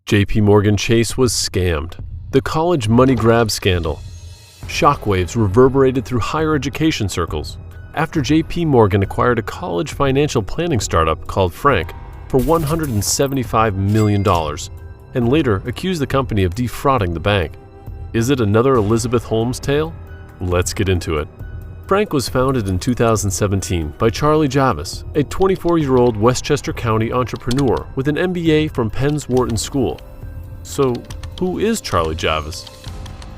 JPMorgan Chase was scammed. The college money grab scandal. Shockwaves reverberated through higher education circles after JPMorgan acquired a college financial planning startup called Frank for $175 million and later accused the company of defrauding the bank. Is it another Elizabeth Holmes tale? Let's get into it. Frank was founded in 2017 by Charlie Javis, a 24-year-old Westchester County entrepreneur with an MBA from Penn's Wharton School. So, who is Charlie Javis?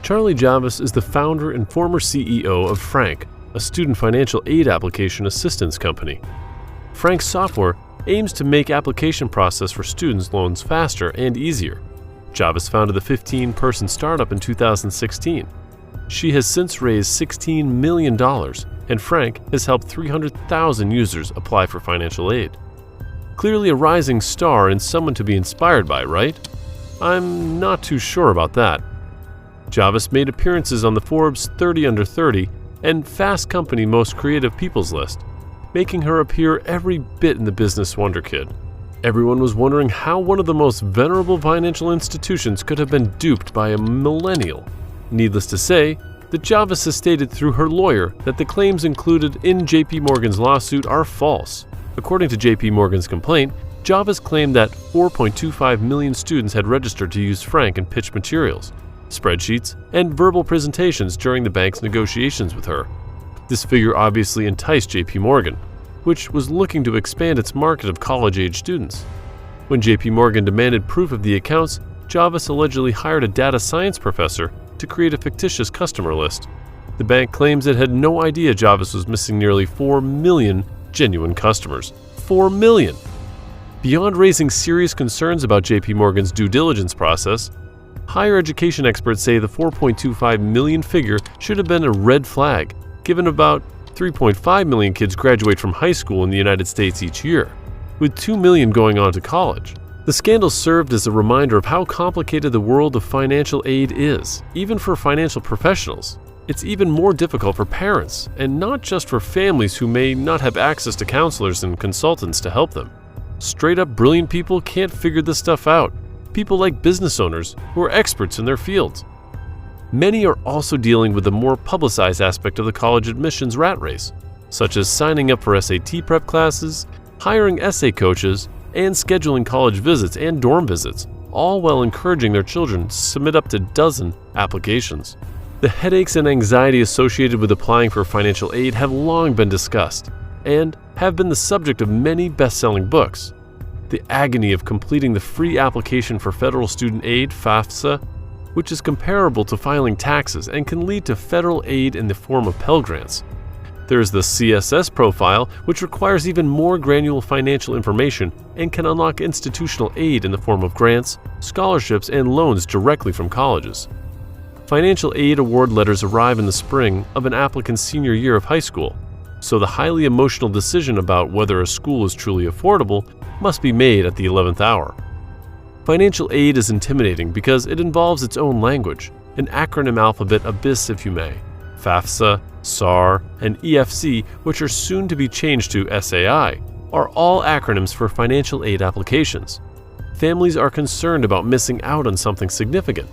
Charlie Javis is the founder and former CEO of Frank, a student financial aid application assistance company. Frank's software aims to make application process for students' loans faster and easier. Javis founded the 15-person startup in 2016. She has since raised $16 million, and Frank has helped 300,000 users apply for financial aid. Clearly a rising star and someone to be inspired by, right? I'm not too sure about that. Javis made appearances on the Forbes 30 Under 30 and Fast Company Most Creative People's list, making her appear every bit in the business wonder kid. Everyone was wondering how one of the most venerable financial institutions could have been duped by a millennial. Needless to say, the Javis has stated through her lawyer that the claims included in JPMorgan's lawsuit are false. According to JPMorgan's complaint, Javis claimed that 4.25 million students had registered to use Frank and pitch materials, spreadsheets, and verbal presentations during the bank's negotiations with her. This figure obviously enticed JPMorgan, which was looking to expand its market of college-age students. When JPMorgan demanded proof of the accounts, Javis allegedly hired a data science professor to create a fictitious customer list. The bank claims it had no idea Javis was missing nearly 4 million genuine customers. 4 million! Beyond raising serious concerns about JPMorgan's due diligence process, higher education experts say the 4.25 million figure should have been a red flag, given about 3.5 million kids graduate from high school in the United States each year, with 2 million going on to college. The scandal served as a reminder of how complicated the world of financial aid is, even for financial professionals. It's even more difficult for parents, and not just for families who may not have access to counselors and consultants to help them. Straight-up brilliant people can't figure this stuff out. People like business owners who are experts in their fields. Many are also dealing with the more publicized aspect of the college admissions rat race, such as signing up for SAT prep classes, hiring essay coaches, and scheduling college visits and dorm visits, all while encouraging their children to submit up to dozen applications. The headaches and anxiety associated with applying for financial aid have long been discussed and have been the subject of many best-selling books. The agony of completing the free application for federal student aid, FAFSA, which is comparable to filing taxes and can lead to federal aid in the form of Pell Grants. There's the CSS profile, which requires even more granular financial information and can unlock institutional aid in the form of grants, scholarships, and loans directly from colleges. Financial aid award letters arrive in the spring of an applicant's senior year of high school, so the highly emotional decision about whether a school is truly affordable must be made at the 11th hour. Financial aid is intimidating because it involves its own language, an acronym alphabet abyss if you may. FAFSA, SAR, and EFC, which are soon to be changed to SAI, are all acronyms for financial aid applications. Families are concerned about missing out on something significant,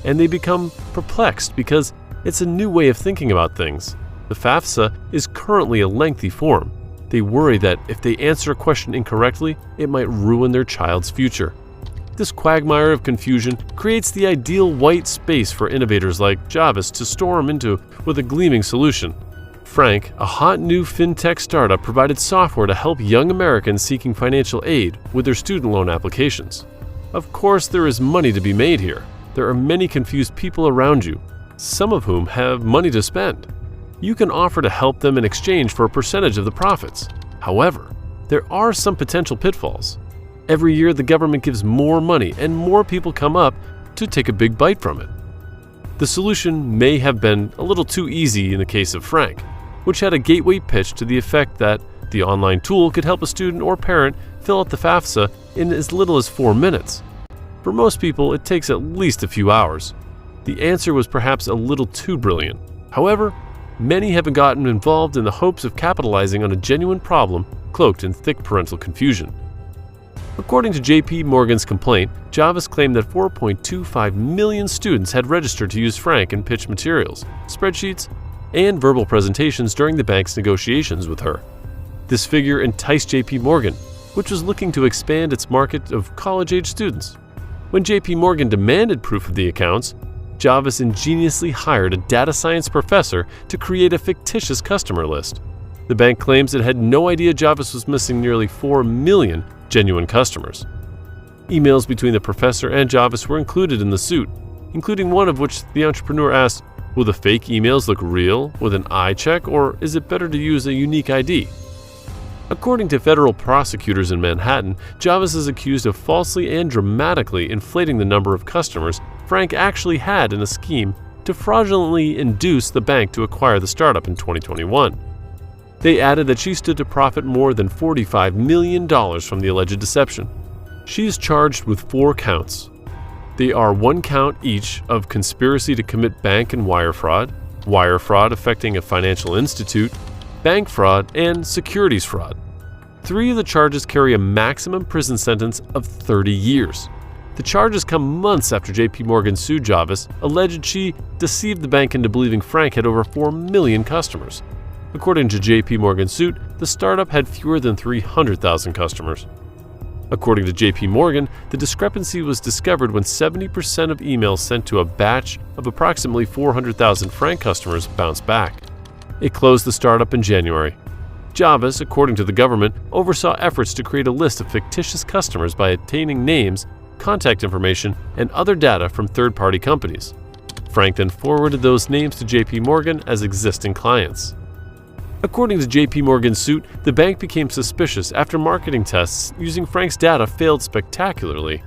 and they become perplexed because it's a new way of thinking about things. The FAFSA is currently a lengthy form. They worry that if they answer a question incorrectly, it might ruin their child's future. This quagmire of confusion creates the ideal white space for innovators like Javis to storm into with a gleaming solution. Frank, a hot new fintech startup, provided software to help young Americans seeking financial aid with their student loan applications. Of course, there is money to be made here. There are many confused people around you, some of whom have money to spend. You can offer to help them in exchange for a percentage of the profits. However, there are some potential pitfalls. Every year, the government gives more money and more people come up to take a big bite from it. The solution may have been a little too easy in the case of Frank, which had a gateway pitch to the effect that the online tool could help a student or parent fill out the FAFSA in as little as 4 minutes. For most people, it takes at least a few hours. The answer was perhaps a little too brilliant. However, many have gotten involved in the hopes of capitalizing on a genuine problem cloaked in thick parental confusion. According to JPMorgan's complaint, Javis claimed that 4.25 million students had registered to use Frank and pitch materials, spreadsheets, and verbal presentations during the bank's negotiations with her. This figure enticed JPMorgan, which was looking to expand its market of college-age students. When JPMorgan demanded proof of the accounts, Javis ingeniously hired a data science professor to create a fictitious customer list. The bank claims it had no idea Javis was missing nearly 4 million genuine customers. Emails between the professor and Javis were included in the suit, including one of which the entrepreneur asked, "Will the fake emails look real with an eye check, or is it better to use a unique ID?" According to federal prosecutors in Manhattan, Javis is accused of falsely and dramatically inflating the number of customers Frank actually had in a scheme to fraudulently induce the bank to acquire the startup in 2021. They added that she stood to profit more than $45 million from the alleged deception. She is charged with 4 counts. They are 1 count each of conspiracy to commit bank and wire fraud affecting a financial institute, bank fraud, and securities fraud. 3 of the charges carry a maximum prison sentence of 30 years. The charges come months after JPMorgan sued Javis, alleged she deceived the bank into believing Frank had over 4 million customers. According to JPMorgan's suit, the startup had fewer than 300,000 customers. According to JPMorgan, the discrepancy was discovered when 70% of emails sent to a batch of approximately 400,000 Frank customers bounced back. It closed the startup in January. Javis, according to the government, oversaw efforts to create a list of fictitious customers by obtaining names, contact information, and other data from third-party companies. Frank then forwarded those names to JPMorgan as existing clients. According to JPMorgan's suit, the bank became suspicious after marketing tests using Frank's data failed spectacularly.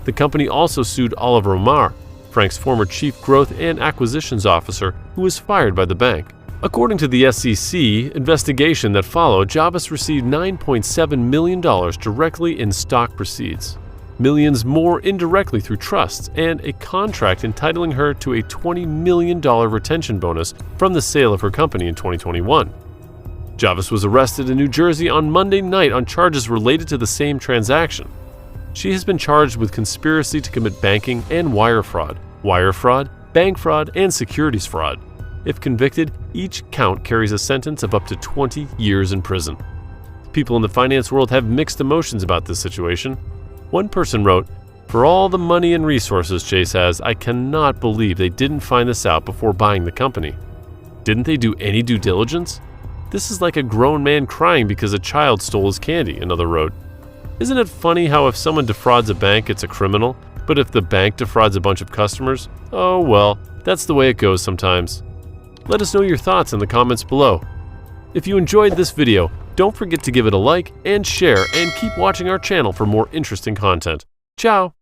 The company also sued Oliver Omar, Frank's former chief growth and acquisitions officer, who was fired by the bank. According to the SEC investigation that followed, Javis received $9.7 million directly in stock proceeds, millions more indirectly through trusts, and a contract entitling her to a $20 million retention bonus from the sale of her company in 2021. Javis was arrested in New Jersey on Monday night on charges related to the same transaction. She has been charged with conspiracy to commit banking and wire fraud, bank fraud, and securities fraud. If convicted, each count carries a sentence of up to 20 years in prison. People in the finance world have mixed emotions about this situation. One person wrote, "For all the money and resources Chase has, I cannot believe they didn't find this out before buying the company. Didn't they do any due diligence? This is like a grown man crying because a child stole his candy," another wrote. "Isn't it funny how if someone defrauds a bank, it's a criminal, but if the bank defrauds a bunch of customers, oh well, that's the way it goes sometimes." Let us know your thoughts in the comments below. If you enjoyed this video, don't forget to give it a like and share, and keep watching our channel for more interesting content. Ciao!